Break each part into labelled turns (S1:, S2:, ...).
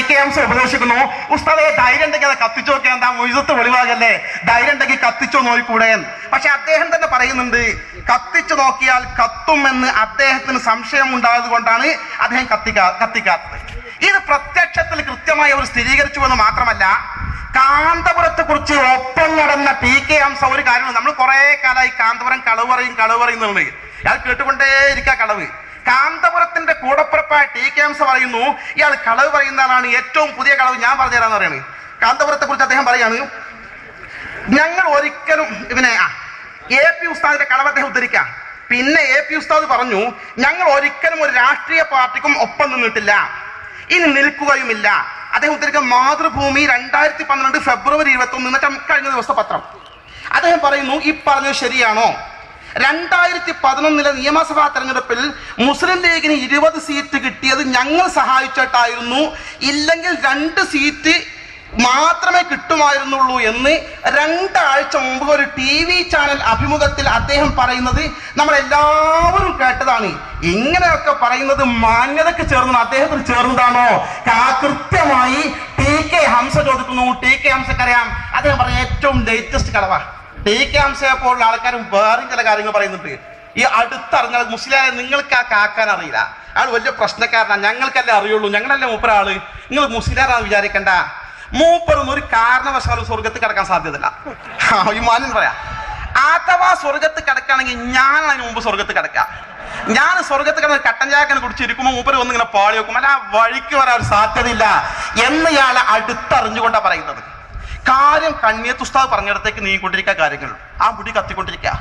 S1: K Hamza ഉപദേശിക്കുന്നു, ഉസ്താദെ ധൈര്യം ഉണ്ടെങ്കിൽ അത് കത്തിച്ചു നോക്കിയാൽ എന്താ മൊയ്സത്ത് വെളിവാകല്ലേ, ധൈര്യം ഉണ്ടെങ്കിൽ കത്തിച്ചോ നോക്കൂടെ. പക്ഷെ അദ്ദേഹം തന്നെ പറയുന്നുണ്ട് കത്തിച്ചു നോക്കിയാൽ കത്തുമെന്ന് അദ്ദേഹത്തിന് സംശയം ഉണ്ടായത് കൊണ്ടാണ് അദ്ദേഹം കത്തിക്കാത്തത്. ഇത് പ്രത്യക്ഷത്തിൽ കൃത്യമായി അവർ സ്ഥിരീകരിച്ചു എന്ന് മാത്രമല്ല, കാന്തപുരത്തെ കുറിച്ച് ഒപ്പം നടന്ന ടി കെ ഹംസ ഒരു കാര്യം, നമ്മൾ കുറെ കാലമായി കാന്തപുരം കളവ് പറയുന്നുണ്ട്, ഇയാൾ കേട്ടുകൊണ്ടേ ഇരിക്കുക കളവ്. കാന്തപുരത്തിന്റെ കൂടപ്പുറപ്പായ ടി കെ ഹംസ പറയുന്നു ഇയാൾ കളവ് പറയുന്ന ആളാണ്, ഏറ്റവും പുതിയ കളവ് ഞാൻ പറഞ്ഞുതരാന്ന് പറയാണ്. കാന്തപുരത്തെ കുറിച്ച് അദ്ദേഹം പറയാണ്, ഞങ്ങൾ ഒരിക്കലും എ പി ഉസ്താദിന്റെ കളവ് അദ്ദേഹം ഉദ്ധരിക്കാം. പിന്നെ എ പി ഉസ്താദ് പറഞ്ഞു, ഞങ്ങൾ ഒരിക്കലും ഒരു രാഷ്ട്രീയ പാർട്ടിക്കും ഒപ്പം നിന്നിട്ടില്ല, ഇനി നിൽക്കുകയുമില്ല. അദ്ദേഹം ഉദ്ധരിക്കാൻ മാതൃഭൂമി 2012 ഫെബ്രുവരി 21 കഴിഞ്ഞ ദിവസത്തെ പത്രം. അദ്ദേഹം പറയുന്നു, ഈ പറഞ്ഞത് ശരിയാണോ? 2011 നിയമസഭാ തെരഞ്ഞെടുപ്പിൽ മുസ്ലിം ലീഗിന് 20 സീറ്റ് കിട്ടിയത് ഞങ്ങൾ സഹായിച്ചിട്ടായിരുന്നു, ഇല്ലെങ്കിൽ 2 സീറ്റ് മാത്രമേ കിട്ടുമായിരുന്നുള്ളൂ എന്ന് 2 ആഴ്ച മുമ്പ് ഒരു TV ചാനൽ അഭിമുഖത്തിൽ അദ്ദേഹം പറയുന്നത് നമ്മളെല്ലാവരും കേട്ടതാണ്. ഇങ്ങനെയൊക്കെ പറയുന്നത് മാന്യതയ്ക്ക് ചേർന്നതാണ്, അദ്ദേഹത്തിന് ചേർന്നതാണോ? കൃത്യമായി ടി കെ ഹംസ ചോദിക്കുന്നു. ടി കെ ഹംസക്കറിയാം, അദ്ദേഹം പറഞ്ഞ ഏറ്റവും ലേറ്റസ്റ്റ് കളവാ. ടി കെ ഹംസയെ പോലുള്ള ആൾക്കാരും വേറെയും ചില കാര്യങ്ങൾ പറയുന്നുണ്ട്. ഈ അടുത്തറിഞ്ഞാൽ മുസ്ലിം നിങ്ങൾക്ക് ആ കാക്കാൻ അറിയില്ല, അയാൾ വലിയ പ്രശ്നക്കാരനാണ്, ഞങ്ങൾക്കല്ലേ അറിയുള്ളൂ, ഞങ്ങളല്ലേ മൂപ്പരാള്, നിങ്ങൾ മുസ്ലിമാരാന്ന് വിചാരിക്കണ്ട. മൂപ്പറൊന്നും ഒരു കാരണവശാലും സ്വർഗത്ത് കിടക്കാൻ സാധ്യതയില്ല. ഈ മാന്യൻ പറയാ, അഥവാ സ്വർഗത്ത് കിടക്കുകയാണെങ്കിൽ ഞാൻ അതിന് മുമ്പ് സ്വർഗത്ത് കിടക്കാം. ഞാൻ സ്വർഗത്ത് കിടന്ന് കട്ടൻ ചായക്കനെ കുടിച്ചിരിക്കുമ്പോൾ മൂപ്പര് ഒന്നിങ്ങനെ പാളി വെക്കും, അല്ല ആ വഴിക്ക് വരാൻ ഒരു സാധ്യതയില്ല എന്ന് ഇയാളെ അടുത്തറിഞ്ഞുകൊണ്ടാണ് പറയുന്നത്. കാര്യം കണ്ണിയത്ത് ഉസ്താദ് പറഞ്ഞിടത്തേക്ക് നീങ്ങിക്കൊണ്ടിരിക്കുക, കാര്യങ്ങൾ ആ മുടി കത്തിക്കൊണ്ടിരിക്കുക.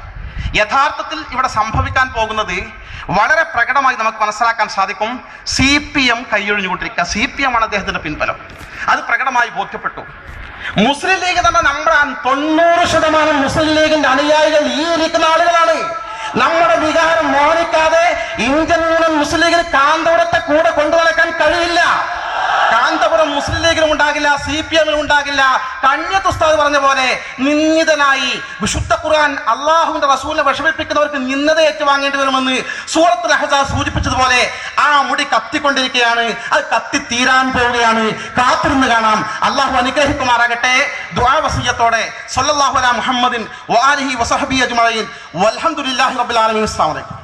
S1: യഥാർത്ഥത്തിൽ ഇവിടെ സംഭവിക്കാൻ പോകുന്നത് വളരെ പ്രകടമായി നമുക്ക് മനസ്സിലാക്കാൻ സാധിക്കും. CPM കൈയൊഴിഞ്ഞുകൊണ്ടിരിക്കുക. CPM ആണ് അദ്ദേഹത്തിന്റെ പിൻബലം, അത് പ്രകടമായി ബോധ്യപ്പെട്ടു. മുസ്ലിം ലീഗ് തന്നെ നമ്മുടെ 90% മുസ്ലിം ലീഗിന്റെ അനുയായികൾ ഈ ഇരിക്കുന്ന ആളുകളാണ്. നമ്മുടെ വികാരം മോനിക്കാതെ ഇന്ത്യൻ യൂണിയൻ മുസ്ലിം ലീഗിന് കാന്തപുരത്തെ കൂടെ കൊണ്ടുനടക്കാൻ കഴിയില്ല. കാന്തപുരം മുസ്ലിം ലീഗിനും ഉണ്ടാകില്ല, CPM-നും ഉണ്ടാകില്ല. കണ്ണിയത്ത് ഉസ്താദ് പറഞ്ഞ പോലെ നിന്ദിതനായി വിശുദ്ധ ഖുർആൻ അള്ളാഹുവിന്റെ റസൂലിനെ വിഷമിപ്പിക്കുന്നവർക്ക് നിന്ദത ഏറ്റുവാങ്ങേണ്ടി വരുമെന്ന് സൂറത്തുൽ അഹ്സാബ് സൂചിപ്പിച്ചതുപോലെ ആ മുടി കത്തിക്കൊണ്ടിരിക്കുകയാണ്, അത് കത്തിത്തീരാൻ പോവുകയാണ്. കാത്തിരുന്ന് കാണാം. അള്ളാഹു അനുഗ്രഹിക്കുമാറാകട്ടെ. ദുആ വസിയ്യത്തോടെ സ്വല്ലല്ലാഹു അലാ മുഹമ്മദിൻ വആലിഹി വസഹബിഹി അജ്മഈൻ വൽഹംദുലില്ലാഹി റബ്ബിൽ ആലമീൻ. അസ്സലാമു അലൈക്കും.